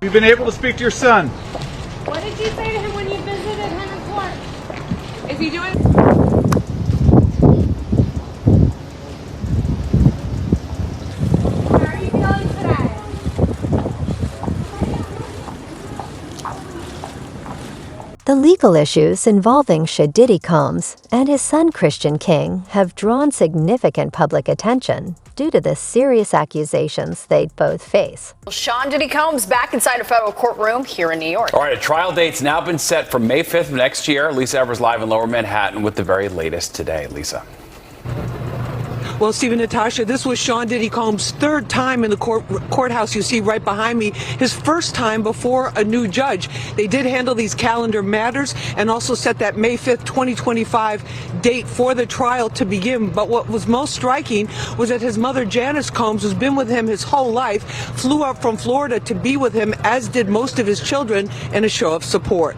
You've been able to speak to your son. What did you say to him when you visited him in court? Is he doing? How are you feeling today? The legal issues involving Diddy Colmes and his son Christian King have drawn significant public attention due to the serious accusations they both face. Sean Diddy Colmes back inside a federal courtroom here in New York. All right, a trial date's now been set for May 5th of next year. Lisa Evers live in Lower Manhattan with the very latest today. Lisa. Well, Stephen, Natasha, this was Sean Diddy Colmes' third time in the courthouse you see right behind me, his first time before a new judge. They did handle these calendar matters and also set that May 5th, 2025 date for the trial to begin. But what was most striking was that his mother, Janice Colmes, who's been with him his whole life, flew up from Florida to be with him, as did most of his children, in a show of support.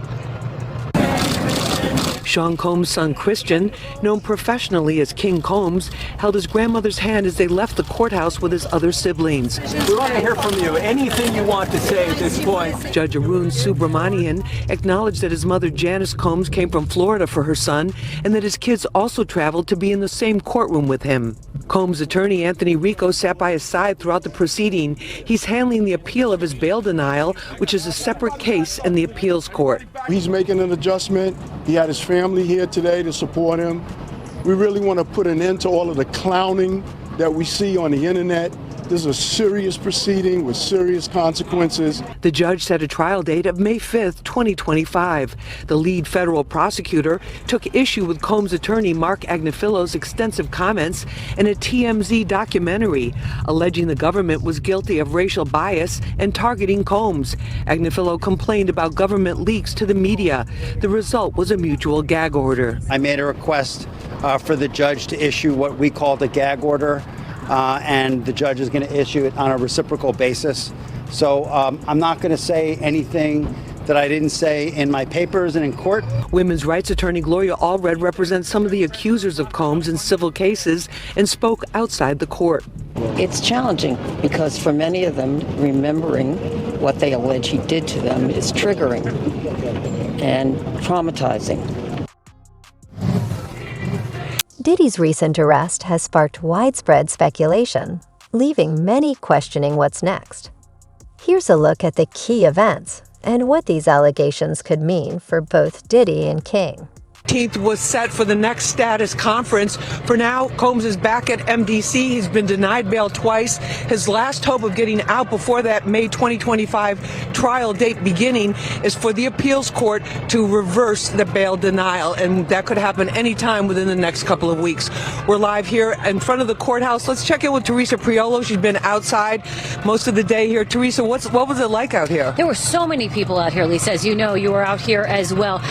Sean Colmes' son Christian, known professionally as King Colmes, held his grandmother's hand as they left the courthouse with his other siblings. We want to hear from you. Anything you want to say at this point. Judge Arun Subramanian acknowledged that his mother Janice Colmes came from Florida for her son and that his kids also traveled to be in the same courtroom with him. Colmes' attorney Anthony Rico sat by his side throughout the proceeding. He's handling the appeal of his bail denial, which is a separate case in the appeals court. He's making an adjustment. He had his family here today to support him. We really want to put an end to all of the clowning that we see on the internet. This is a serious proceeding with serious consequences. The judge set a trial date of May 5th, 2025. The lead federal prosecutor took issue with Colmes' attorney Mark Agnefilo's extensive comments in a TMZ documentary, alleging the government was guilty of racial bias and targeting Colmes. Agnifilo complained about government leaks to the media. The result was a mutual gag order. I made a request for the judge to issue what we called a gag order. And the judge is going to issue it on a reciprocal basis. So I'm not going to say anything that I didn't say in my papers and in court. Women's rights attorney Gloria Allred represents some of the accusers of Colmes in civil cases and spoke outside the court. It's challenging because for many of them, remembering what they allege he did to them is triggering and traumatizing. Diddy's recent arrest has sparked widespread speculation, leaving many questioning what's next. Here's a look at the key events and what these allegations could mean for both Diddy and King. 18th was set for the next status conference. For now, Colmes is back at MDC. He's been denied bail twice. His last hope of getting out before that May 2025 trial date beginning is for the appeals court to reverse the bail denial, and that could happen anytime within the next couple of weeks. We're live here in front of the courthouse. Let's check in with Teresa Priolo. She's been outside most of the day here. Teresa, what was it like out here? There were so many people out here, Lisa. As you know, you were out here as well.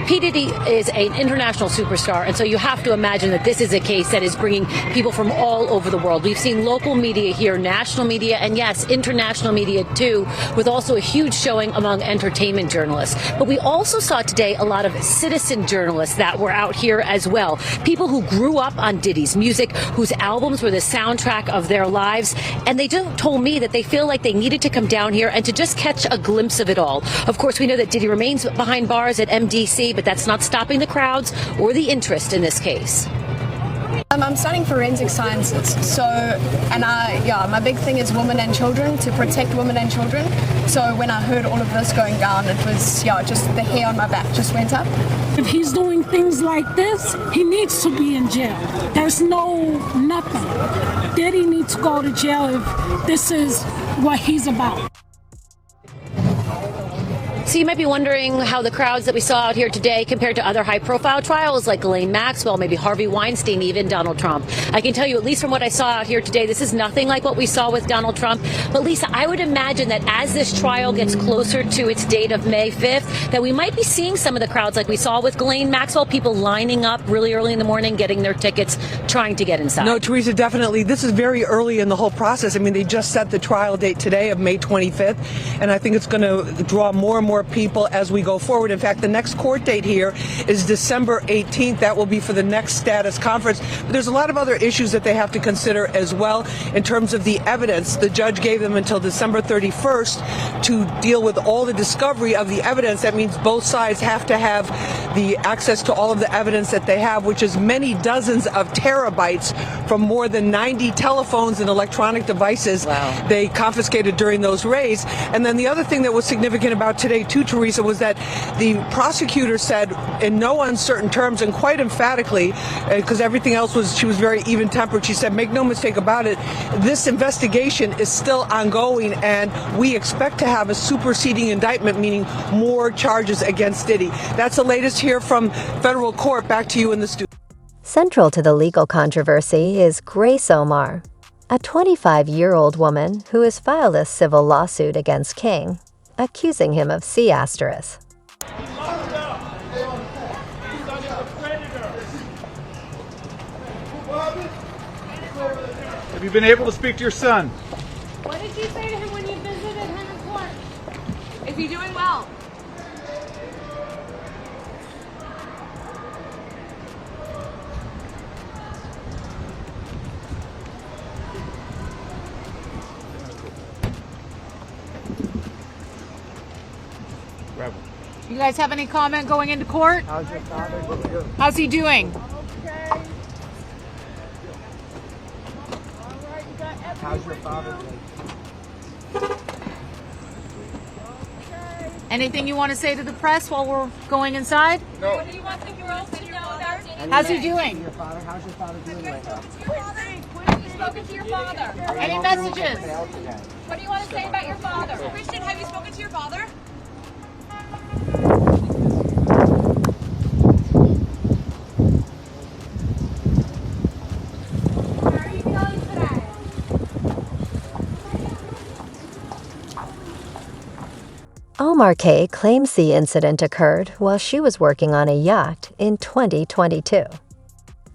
P. Diddy is an international superstar, and so you have to imagine that this is a case that is bringing people from all over the world. We've seen local media here, national media, and yes, international media too, with also a huge showing among entertainment journalists. But we also saw today a lot of citizen journalists that were out here as well. People who grew up on Diddy's music, whose albums were the soundtrack of their lives, and they just told me that they feel like they needed to come down here and to just catch a glimpse of it all. Of course, we know that Diddy remains behind bars at MDC, but that's not stopping the crowds or the interest in this case. I'm studying forensic sciences, so, and my big thing is women and children, to protect women and children. So when I heard all of this going down, it was, just the hair on my back just went up. If he's doing things like this, he needs to be in jail. There's nothing. Diddy needs to go to jail if this is what he's about. So you might be wondering how the crowds that we saw out here today compared to other high-profile trials like Ghislaine Maxwell, maybe Harvey Weinstein, even Donald Trump. I can tell you, at least from what I saw out here today, this is nothing like what we saw with Donald Trump. But Lisa, I would imagine that as this trial gets closer to its date of May 5th, that we might be seeing some of the crowds like we saw with Ghislaine Maxwell, people lining up really early in the morning, getting their tickets, trying to get inside. No, Teresa, definitely. This is very early in the whole process. I mean, they just set the trial date today of May 25th, and I think it's going to draw more and more more people as we go forward. In fact, the next court date here is December 18th. That will be for the next status conference. But there's a lot of other issues that they have to consider as well in terms of the evidence. The judge gave them until December 31st to deal with all the discovery of the evidence. That means both sides have to have the access to all of the evidence that they have, which is many dozens of terabytes from more than 90 telephones and electronic devices they confiscated during those raids. And then the other thing that was significant about today too, Teresa, was that the prosecutor said in no uncertain terms and quite emphatically, because everything else she was very even-tempered, she said, make no mistake about it, this investigation is still ongoing and we expect to have a superseding indictment, meaning more charges against Diddy. That's the latest here from federal court. Back to you in the studio. Central to the legal controversy is Grace Omar, a 25-year-old woman who has filed a civil lawsuit against King, accusing him of C***. Have you been able to speak to your son? What did you say to him when you visited him in court? Is he doing well? You guys have any comment going into court? How's your father doing? How's he doing? How's your father doing? Anything you want to say to the press while we're going inside? No. What do you want the girls to know? How's he doing? How's your father doing right now? Have you spoken to your father? Any messages? What do you want to say about your father? Christian, have you spoken to your father? How are you feeling today? Omar K. claims the incident occurred while she was working on a yacht in 2022.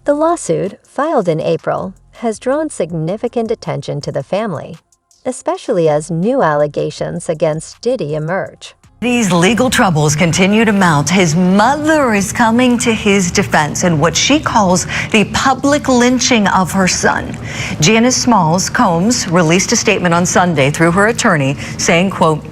The lawsuit, filed in April, has drawn significant attention to the family, especially as new allegations against Diddy emerge. These legal troubles continue to mount. His mother is coming to his defense in what she calls the public lynching of her son. Janice Colmes released a statement on Sunday through her attorney saying, quote,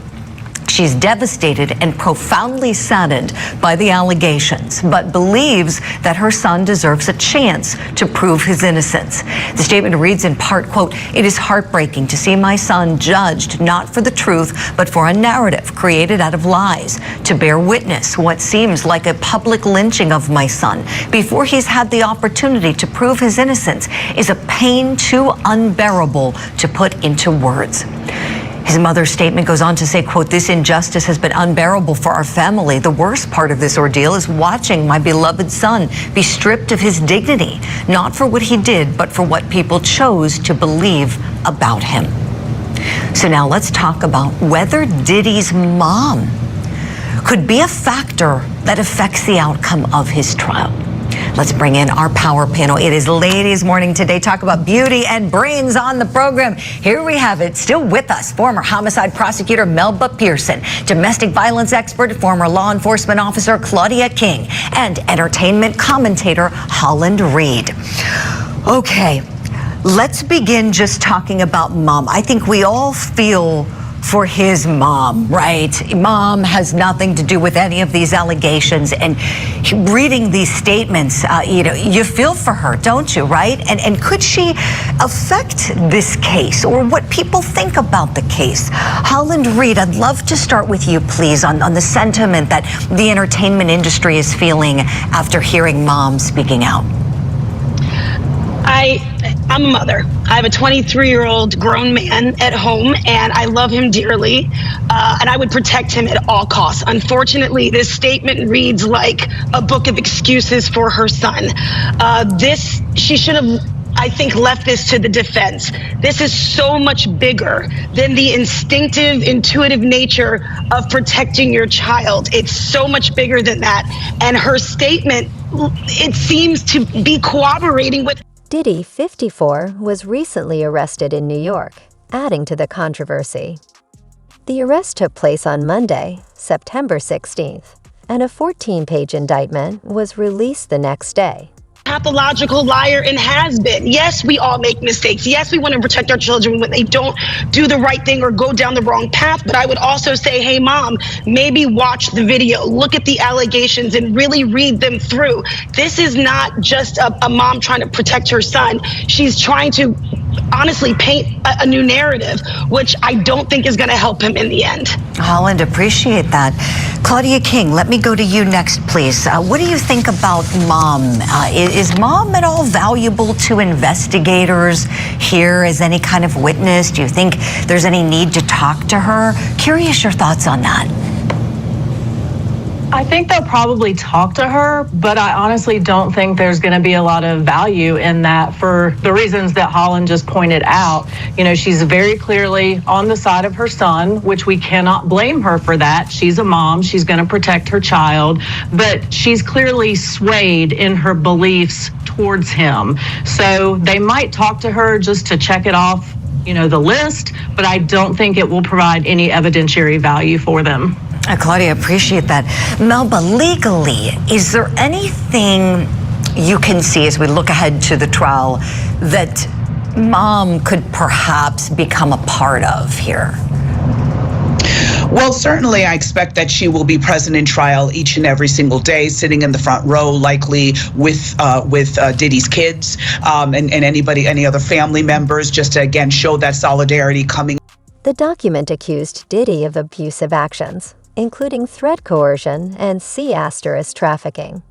she's devastated and profoundly saddened by the allegations, but believes that her son deserves a chance to prove his innocence. The statement reads in part, quote, it is heartbreaking to see my son judged not for the truth, but for a narrative created out of lies, to bear witness what seems like a public lynching of my son before he's had the opportunity to prove his innocence is a pain too unbearable to put into words. His mother's statement goes on to say, quote, this injustice has been unbearable for our family. The worst part of this ordeal is watching my beloved son be stripped of his dignity, not for what he did, but for what people chose to believe about him. So now let's talk about whether Diddy's mom could be a factor that affects the outcome of his trial. Let's bring in our power panel. It is Ladies Morning today. Talk about beauty and brains on the program. Here we have it. Still with us, former homicide prosecutor Melba Pearson, domestic violence expert, former law enforcement officer Claudia King, and entertainment commentator Holland Reed. Okay, let's begin just talking about mom. I think we all feel for his mom, right? Mom has nothing to do with any of these allegations, and reading these statements, you feel for her, don't you, right? And could she affect this case or what people think about the case? Holland Reed, I'd love to start with you, please, on the sentiment that the entertainment industry is feeling after hearing mom speaking out. I'm a mother. I have a 23-year-old grown man at home, and I love him dearly, and I would protect him at all costs. Unfortunately, this statement reads like a book of excuses for her son. She should have, I think, left this to the defense. This is so much bigger than the instinctive, intuitive nature of protecting your child. It's so much bigger than that, and her statement, it seems to be cooperating with. Diddy, 54, was recently arrested in New York, adding to the controversy. The arrest took place on Monday, September 16th, and a 14-page indictment was released the next day. Pathological liar and has been. Yes, we all make mistakes. Yes, we want to protect our children when they don't do the right thing or go down the wrong path. But I would also say, hey, Mom, maybe watch the video, look at the allegations and really read them through. This is not just a mom trying to protect her son. She's trying to honestly paint a new narrative, which I don't think is going to help him in the end. Holland, appreciate that. Claudia King, let me go to you next, please. What do you think about Mom? Is Mom at all valuable to investigators here as any kind of witness? Do you think there's any need to talk to her? Curious your thoughts on that. I think they'll probably talk to her, but I honestly don't think there's going to be a lot of value in that for the reasons that Holland just pointed out. You know, she's very clearly on the side of her son, which we cannot blame her for that. She's a mom. She's going to protect her child, but she's clearly swayed in her beliefs towards him. So they might talk to her just to check it off, you know, the list, but I don't think it will provide any evidentiary value for them. Claudia, appreciate that. Melba, legally, is there anything you can see as we look ahead to the trial that Mom could perhaps become a part of here? Well, certainly I expect that she will be present in trial each and every single day, sitting in the front row, likely with Diddy's kids and any other family members, just to, again, show that solidarity coming. The document accused Diddy of abusive actions, including threat coercion and C** trafficking.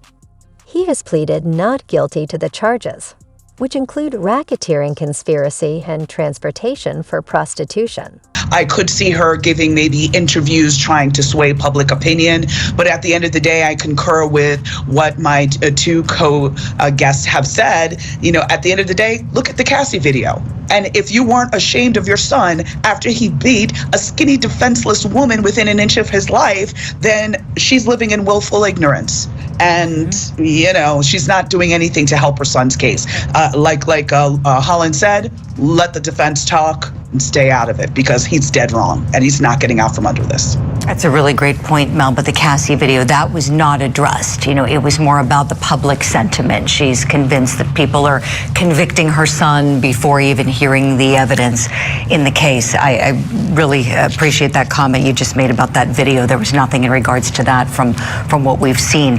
He has pleaded not guilty to the charges, which include racketeering conspiracy and transportation for prostitution. I could see her giving maybe interviews trying to sway public opinion, but at the end of the day, I concur with what my two co-guests have said. You know, at the end of the day, look at the Cassie video. And if you weren't ashamed of your son after he beat a skinny, defenseless woman within an inch of his life, then she's living in willful ignorance. And, you know, she's not doing anything to help her son's case. Like Holland said, let the defense talk and stay out of it, because he's dead wrong and he's not getting out from under this. That's a really great point, Mel, but the Cassie video, that was not addressed. You know, it was more about the public sentiment. She's convinced that people are convicting her son before even hearing the evidence in the case. I really appreciate that comment you just made about that video. There was nothing in regards to that from what we've seen.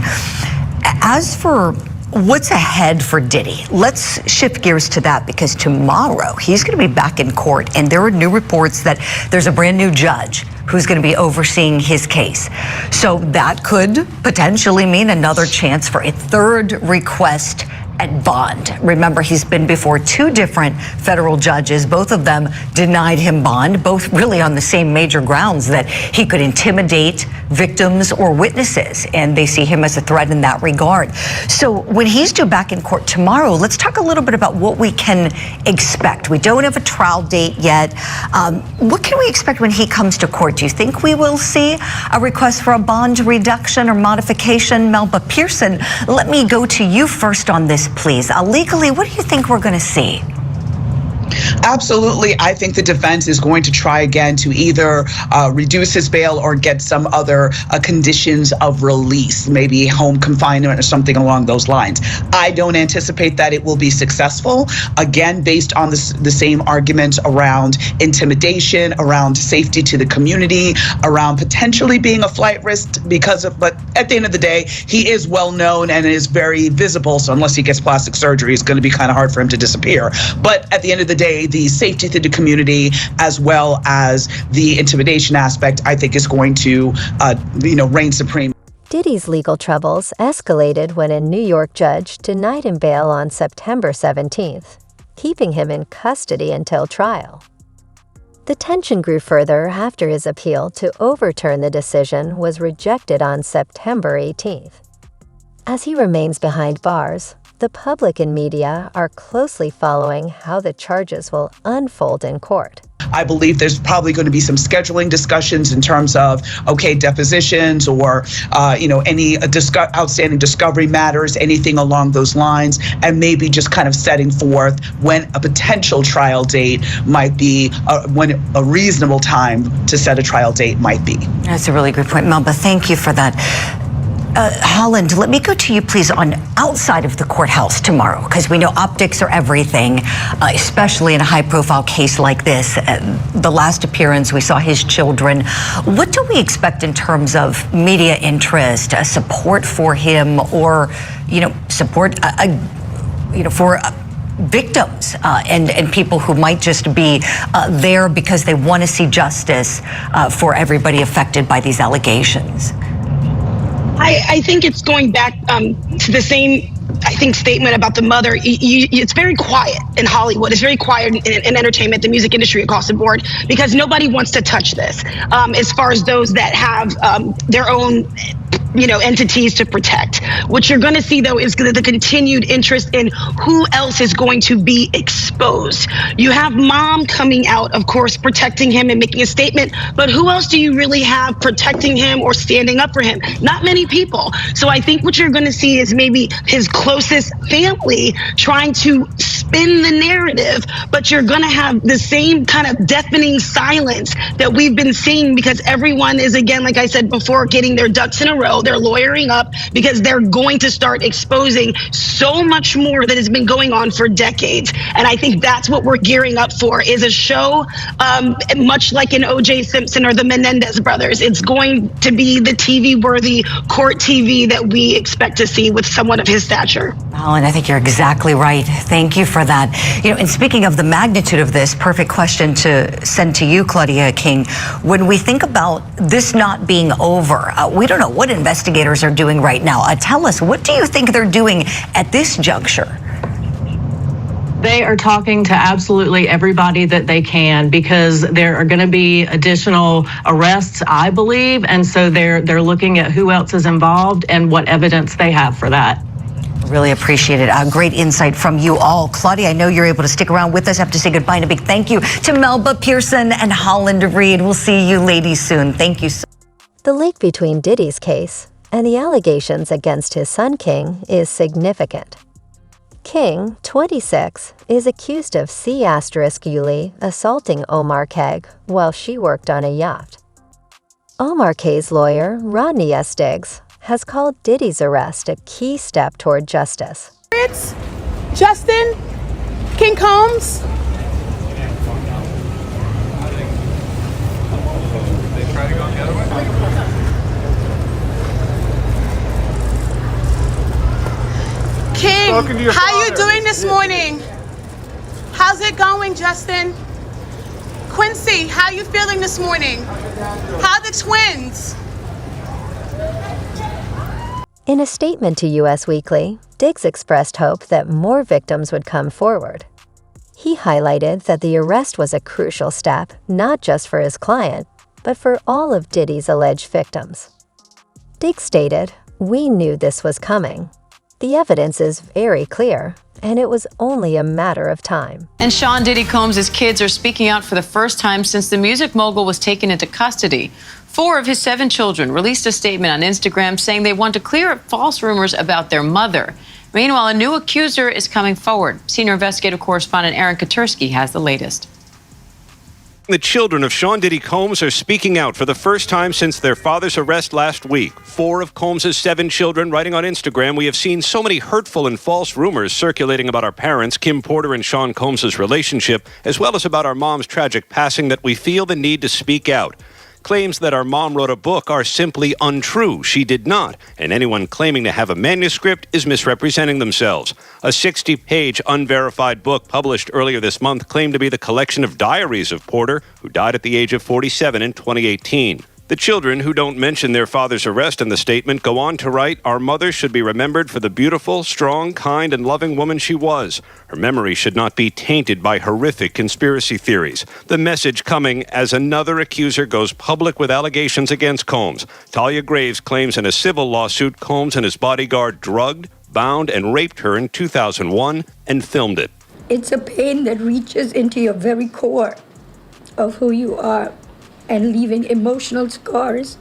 As for what's ahead for Diddy? Let's shift gears to that, because tomorrow he's going to be back in court, and there are new reports that there's a brand new judge who's going to be overseeing his case. So that could potentially mean another chance for a third request at bond. Remember, he's been before two different federal judges. Both of them denied him bond, both really on the same major grounds, that he could intimidate victims or witnesses, and they see him as a threat in that regard. So when he's due back in court tomorrow, let's talk a little bit about what we can expect. We don't have a trial date yet. What can we expect when he comes to court? Do you think we will see a request for a bond reduction or modification? Melba Pearson, let me go to you first on this, please. Legally, what do you think we're going to see? Absolutely. I think the defense is going to try again to either reduce his bail or get some other conditions of release, maybe home confinement or something along those lines. I don't anticipate that it will be successful, again, based on the same arguments around intimidation, around safety to the community, around potentially being a flight risk but at the end of the day, he is well known and is very visible. So unless he gets plastic surgery, it's going to be kind of hard for him to disappear. But at the end of the day, the safety to the community as well as the intimidation aspect, I think, is going to, reign supreme. Diddy's legal troubles escalated when a New York judge denied him bail on September 17th, keeping him in custody until trial. The tension grew further after his appeal to overturn the decision was rejected on September 18th. As he remains behind bars, the public and media are closely following how the charges will unfold in court. I believe there's probably going to be some scheduling discussions in terms of, okay, depositions or, any outstanding discovery matters, anything along those lines, and maybe just kind of setting forth when a potential trial date might be, when a reasonable time to set a trial date might be. That's a really good point, Melba. Thank you for that. Holland, let me go to you, please, on outside of the courthouse tomorrow, because we know optics are everything, especially in a high-profile case like this. The last appearance, we saw his children. What do we expect in terms of media interest, support for him, or, support, for victims and people who might just be there because they want to see justice for everybody affected by these allegations? I think it's going back to the same, statement about the mother. It's very quiet in Hollywood. It's very quiet in entertainment, the music industry across the board, because nobody wants to touch this. As far as those that have their own entities to protect. What you're going to see, though, is the continued interest in who else is going to be exposed. You have mom coming out, of course, protecting him and making a statement, but who else do you really have protecting him or standing up for him? Not many people. So I think what you're going to see is maybe his closest family trying to spin the narrative, but you're going to have the same kind of deafening silence that we've been seeing, because everyone is, again, like I said before, getting their ducks in a row. They're lawyering up because they're going to start exposing so much more that has been going on for decades. And I think that's what we're gearing up for, is a show much like in O.J. Simpson or the Menendez brothers. It's going to be the TV-worthy court TV that we expect to see with someone of his stature. Well, and I think you're exactly right. Thank you for that. And speaking of the magnitude of this, perfect question to send to you, Claudia King. When we think about this not being over, we don't know what investigators are doing right now. Tell us, what do you think they're doing at this juncture? They are talking to absolutely everybody that they can, because there are going to be additional arrests, I believe, and so they're looking at who else is involved and what evidence they have for that. Really appreciate it. Great insight from you all. Claudia, I know you're able to stick around with us. I have to say goodbye and a big thank you to Melba Pearson and Holland Reed. We'll see you ladies soon. Thank you so much. The link between Diddy's case and the allegations against his son King is significant. King, 26, is accused of C*Yulee assaulting Omar Keg while she worked on a yacht. Omar K's lawyer, Rodney S. Diggs, has called Diddy's arrest a key step toward justice. It's Justin King Colmes. King, how you doing this morning? How's it going, Justin? Quincy, how you feeling this morning? How are the twins? In a statement to US Weekly, Diggs expressed hope that more victims would come forward. He highlighted that the arrest was a crucial step, not just for his client, but for all of Diddy's alleged victims. Diggs stated, "We knew this was coming. The evidence is very clear, and it was only a matter of time." And Sean Diddy Combs' kids are speaking out for the first time since the music mogul was taken into custody. 4 of his 7 children released a statement on Instagram saying they want to clear up false rumors about their mother. Meanwhile, a new accuser is coming forward. Senior investigative correspondent Aaron Katursky has the latest. The children of Sean Diddy Combs are speaking out for the first time since their father's arrest last week. 4 of Combs' 7 children writing on Instagram, "We have seen so many hurtful and false rumors circulating about our parents, Kim Porter and Sean Combs' relationship, as well as about our mom's tragic passing, that we feel the need to speak out. Claims that our mom wrote a book are simply untrue. She did not, and anyone claiming to have a manuscript is misrepresenting themselves." A 60-page unverified book published earlier this month claimed to be the collection of diaries of Porter, who died at the age of 47 in 2018. The children, who don't mention their father's arrest in the statement, go on to write, "Our mother should be remembered for the beautiful, strong, kind, and loving woman she was. Her memory should not be tainted by horrific conspiracy theories." The message coming as another accuser goes public with allegations against Combs. Talia Graves claims in a civil lawsuit Combs and his bodyguard drugged, bound, and raped her in 2001 and filmed it. It's a pain that reaches into your very core. of who you are and leaving emotional scars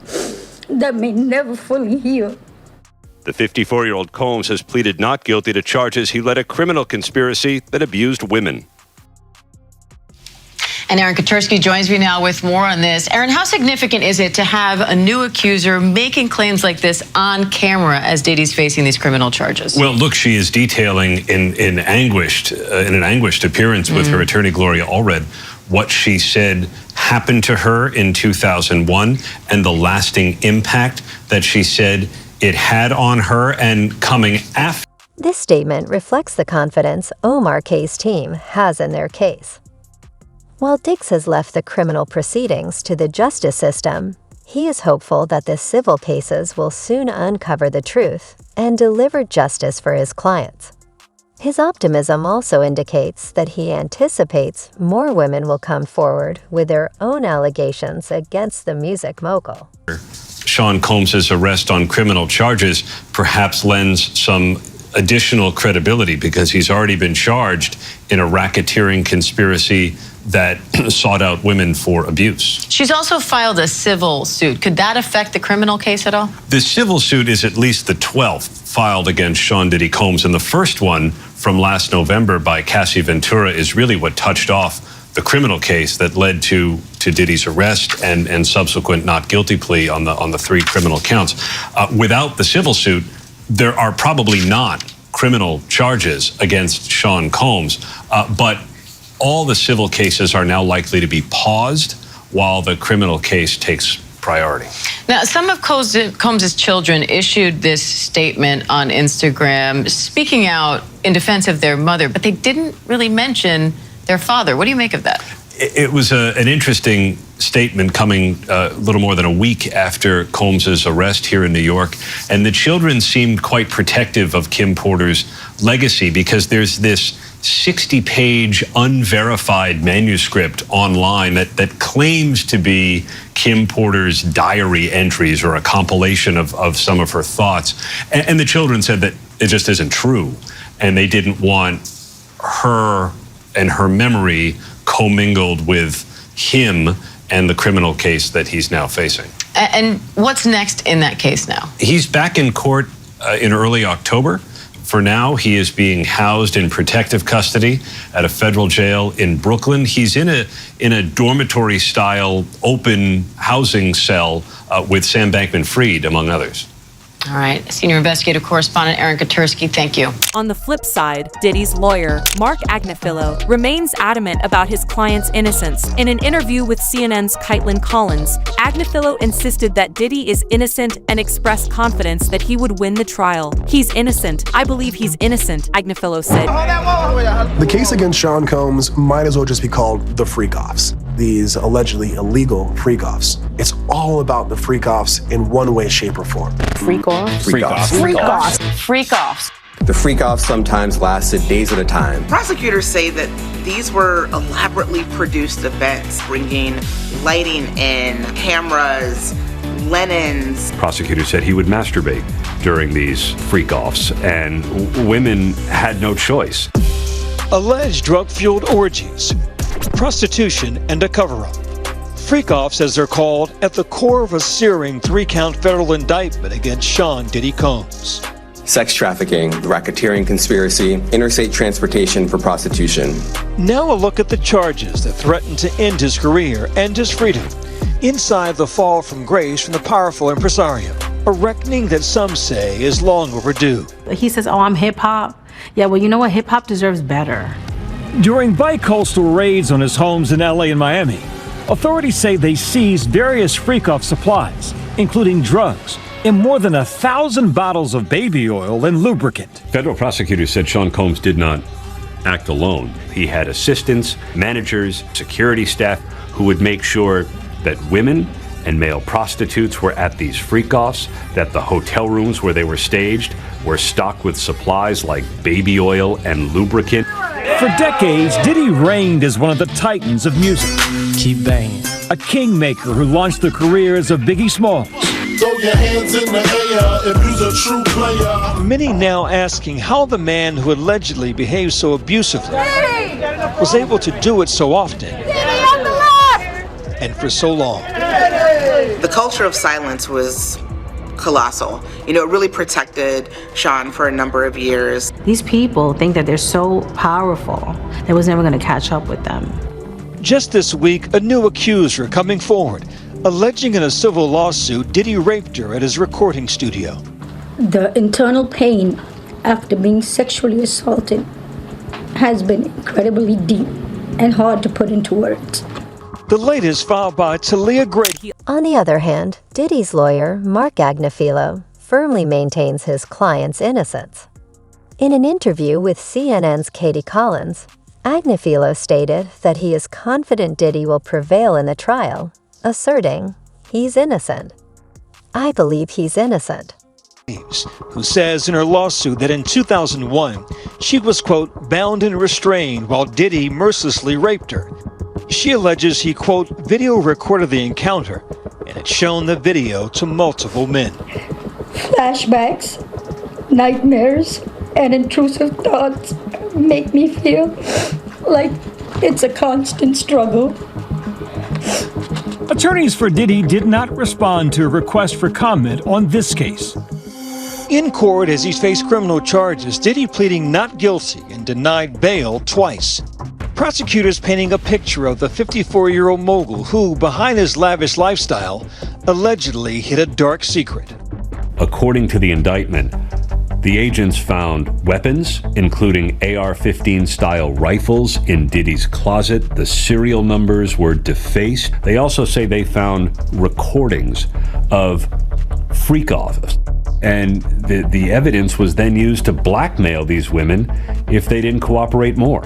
that may never fully heal. The 54-year-old Colmes has pleaded not guilty to charges he led a criminal conspiracy that abused women. And Aaron Katersky joins me now with more on this. Aaron, how significant is it to have a new accuser making claims like this on camera as Diddy's facing these criminal charges? Well, look, she is detailing in an anguished appearance with her attorney, Gloria Allred, what she said happened to her in 2001 and the lasting impact that she said it had on her and coming after. This statement reflects the confidence Omar K's team has in their case. While Diggs has left the criminal proceedings to the justice system, he is hopeful that the civil cases will soon uncover the truth and deliver justice for his clients. His optimism also indicates that he anticipates more women will come forward with their own allegations against the music mogul. Sean Combs' arrest on criminal charges perhaps lends some additional credibility because he's already been charged in a racketeering conspiracy that sought out women for abuse. She's also filed a civil suit. Could that affect the criminal case at all? The civil suit is at least the 12th filed against Sean Diddy Colmes, and the first one from last November by Cassie Ventura is really what touched off the criminal case that led to Diddy's arrest and subsequent not guilty plea on the 3 criminal counts. Without the civil suit, there are probably not criminal charges against Sean Colmes, but all the civil cases are now likely to be paused while the criminal case takes priority. Now, some of Combs' children issued this statement on Instagram, speaking out in defense of their mother, but they didn't really mention their father. What do you make of that? It was an interesting statement coming a little more than a week after Colmes' arrest here in New York. And the children seemed quite protective of Kim Porter's legacy because there's this 60-page unverified manuscript online that claims to be Kim Porter's diary entries or a compilation of some of her thoughts. And the children said that it just isn't true. And they didn't want her and her memory commingled with him and the criminal case that he's now facing. And what's next in that case now? He's back in court in early October. For now, he is being housed in protective custody at a federal jail in Brooklyn. He's in a dormitory-style open housing cell with Sam Bankman-Fried, among others. All right. Senior investigative correspondent Aaron Katersky, thank you. On the flip side, Diddy's lawyer, Mark Agnifilo, remains adamant about his client's innocence. In an interview with CNN's Caitlin Collins, Agnifilo insisted that Diddy is innocent and expressed confidence that he would win the trial. He's innocent. I believe he's innocent, Agnifilo said. The case against Sean Colmes might as well just be called the freak-offs. These allegedly illegal freak-offs. It's all about the freak-offs in one way, shape, or form. Freak-offs? Freak-offs. Freak-offs. Freak-offs. The freak-offs sometimes lasted days at a time. Prosecutors say that these were elaborately produced events, bringing lighting in, cameras, linens. Prosecutors said he would masturbate during these freak-offs, and women had no choice. Alleged drug-fueled orgies, prostitution, and a cover-up. Freak-offs, as they're called, at the core of a searing 3-count federal indictment against Sean Diddy Colmes. Sex trafficking, the racketeering conspiracy, interstate transportation for prostitution. Now a look at the charges that threaten to end his career and his freedom. Inside the fall from grace from the powerful impresario. A reckoning that some say is long overdue. He says, oh, I'm hip-hop. Yeah, well, you know what? Hip-hop deserves better. During bi-coastal raids on his homes in LA and Miami, authorities say they seized various freak-off supplies, including drugs, and more than 1,000 bottles of baby oil and lubricant. Federal prosecutors said Sean Colmes did not act alone. He had assistants, managers, security staff who would make sure that women and male prostitutes were at these freak-offs, that the hotel rooms where they were staged were stocked with supplies like baby oil and lubricant. For decades, Diddy reigned as one of the titans of music. Keep banging. A kingmaker who launched the careers of Biggie Smalls. Throw your hands in the air if you're a true player. Many now asking how the man who allegedly behaved so abusively was able to do it so often. and for so long. The culture of silence was colossal. You know, it really protected Sean for a number of years. These people think that they're so powerful that was never going to catch up with them. Just this week, a new accuser coming forward, alleging in a civil lawsuit Diddy raped her at his recording studio. The internal pain after being sexually assaulted has been incredibly deep and hard to put into words. The latest filed by Talia Gray. On the other hand, Diddy's lawyer, Mark Agnifilo, firmly maintains his client's innocence. In an interview with CNN's Katie Collins, Agnifilo stated that he is confident Diddy will prevail in the trial, asserting he's innocent. I believe he's innocent. Who says in her lawsuit that in 2001, she was, quote, bound and restrained while Diddy mercilessly raped her. She alleges he, quote, video recorded the encounter and had shown the video to multiple men. Flashbacks, nightmares, and intrusive thoughts make me feel like it's a constant struggle. Attorneys for Diddy did not respond to a request for comment on this case. In court, as he's faced criminal charges, Diddy pleading not guilty and denied bail twice. Prosecutors painting a picture of the 54-year-old mogul who, behind his lavish lifestyle, allegedly hid a dark secret. According to the indictment, the agents found weapons, including AR-15 style rifles, in Diddy's closet. The serial numbers were defaced. They also say they found recordings of freak-offs. And the evidence was then used to blackmail these women if they didn't cooperate more.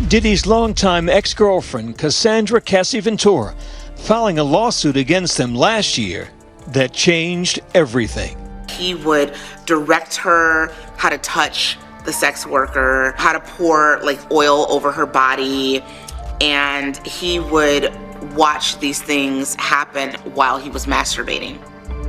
Diddy's longtime ex-girlfriend, Cassandra Cassie Ventura, filing a lawsuit against them last year that changed everything. He would direct her how to touch the sex worker, how to pour like oil over her body, and he would watch these things happen while he was masturbating.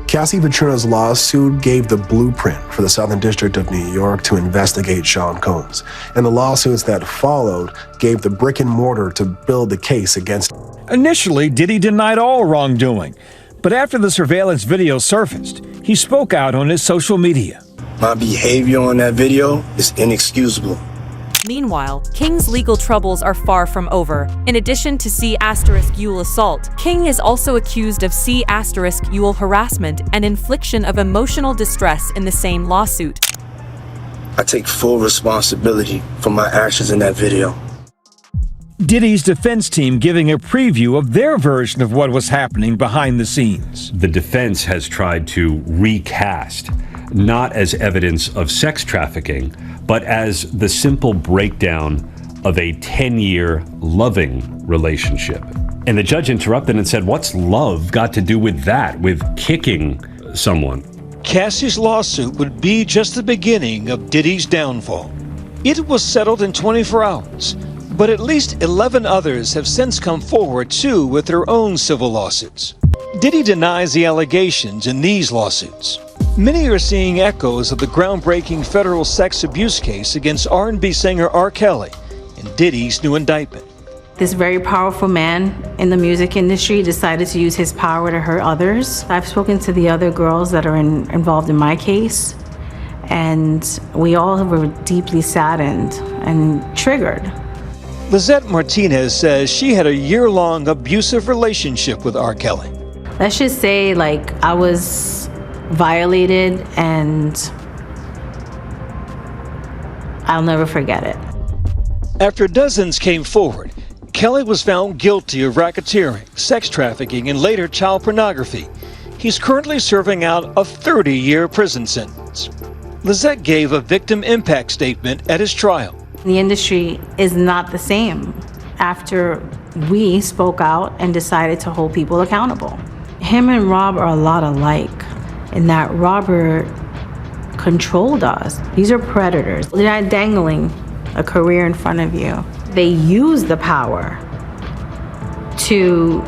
Cassie Ventura's lawsuit gave the blueprint for the Southern District of New York to investigate Sean Combs, and the lawsuits that followed gave the brick and mortar to build the case against him. Initially, Diddy denied all wrongdoing, but after the surveillance video surfaced, he spoke out on his social media. My behavior on that video is inexcusable. Meanwhile, King's legal troubles are far from over. In addition to C*Ule assault, King is also accused of C*Ule harassment and infliction of emotional distress in the same lawsuit. I take full responsibility for my actions in that video. Diddy's defense team giving a preview of their version of what was happening behind the scenes. The defense has tried to recast, not as evidence of sex trafficking, but as the simple breakdown of a 10-year loving relationship. And the judge interrupted and said, what's love got to do with that, with kicking someone? Cassie's lawsuit would be just the beginning of Diddy's downfall. It was settled in 24 hours, but at least 11 others have since come forward too with their own civil lawsuits. Diddy denies the allegations in these lawsuits. Many are seeing echoes of the groundbreaking federal sex abuse case against R&B singer R. Kelly in Diddy's new indictment. This very powerful man in the music industry decided to use his power to hurt others. I've spoken to the other girls that are involved in my case, and we all were deeply saddened and triggered. Lizette Martinez says she had a year-long abusive relationship with R. Kelly. Let's just say, like, I was violated, and I'll never forget it. After dozens came forward, Kelly was found guilty of racketeering, sex trafficking, and later child pornography. He's currently serving out a 30-year prison sentence. Lizette gave a victim impact statement at his trial. The industry is not the same after we spoke out and decided to hold people accountable. Him and Rob are a lot alike in that Robert controlled us. These are predators. They're not dangling a career in front of you. They use the power to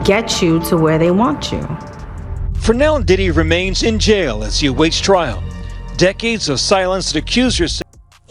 get you to where they want you. For now, Diddy remains in jail as he awaits trial. Decades of silence that accusers say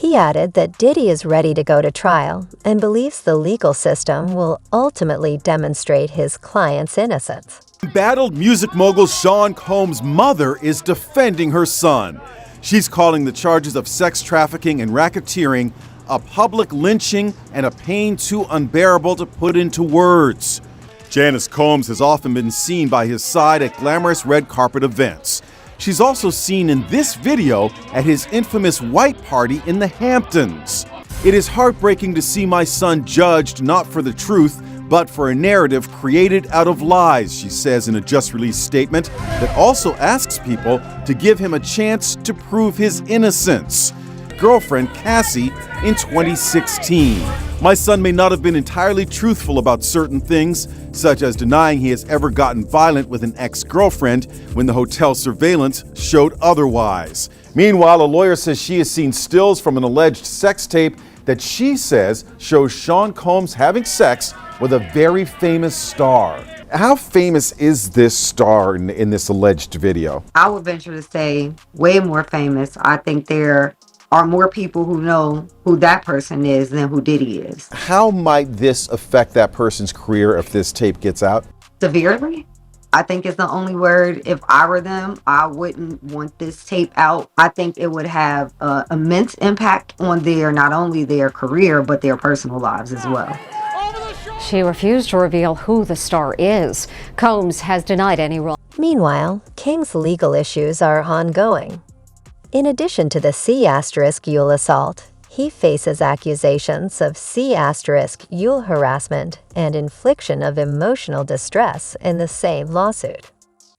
He added that Diddy is ready to go to trial and believes the legal system will ultimately demonstrate his client's innocence. Embattled music mogul Sean Combs' mother is defending her son. She's calling the charges of sex trafficking and racketeering a public lynching and a pain too unbearable to put into words. Janice Colmes has often been seen by his side at glamorous red carpet events. She's also seen in this video at his infamous white party in the Hamptons. It is heartbreaking to see my son judged not for the truth, but for a narrative created out of lies, she says in a just-released statement that also asks people to give him a chance to prove his innocence. Girlfriend Cassie in 2016. My son may not have been entirely truthful about certain things, such as denying he has ever gotten violent with an ex-girlfriend when the hotel surveillance showed otherwise. Meanwhile, a lawyer says she has seen stills from an alleged sex tape that she says shows Sean Combs having sex with a very famous star. How famous is this star in this alleged video? I would venture to say way more famous. I think there are more people who know who that person is than who Diddy is. How might this affect that person's career if this tape gets out? Severely. I think it's the only word. If I were them, I wouldn't want this tape out. I think it would have immense impact on not only their career, but their personal lives as well. She refused to reveal who the star is. Combs has denied any role. Meanwhile, King's legal issues are ongoing. In addition to the C*Yule assault, he faces accusations of C*Yule harassment and infliction of emotional distress in the same lawsuit.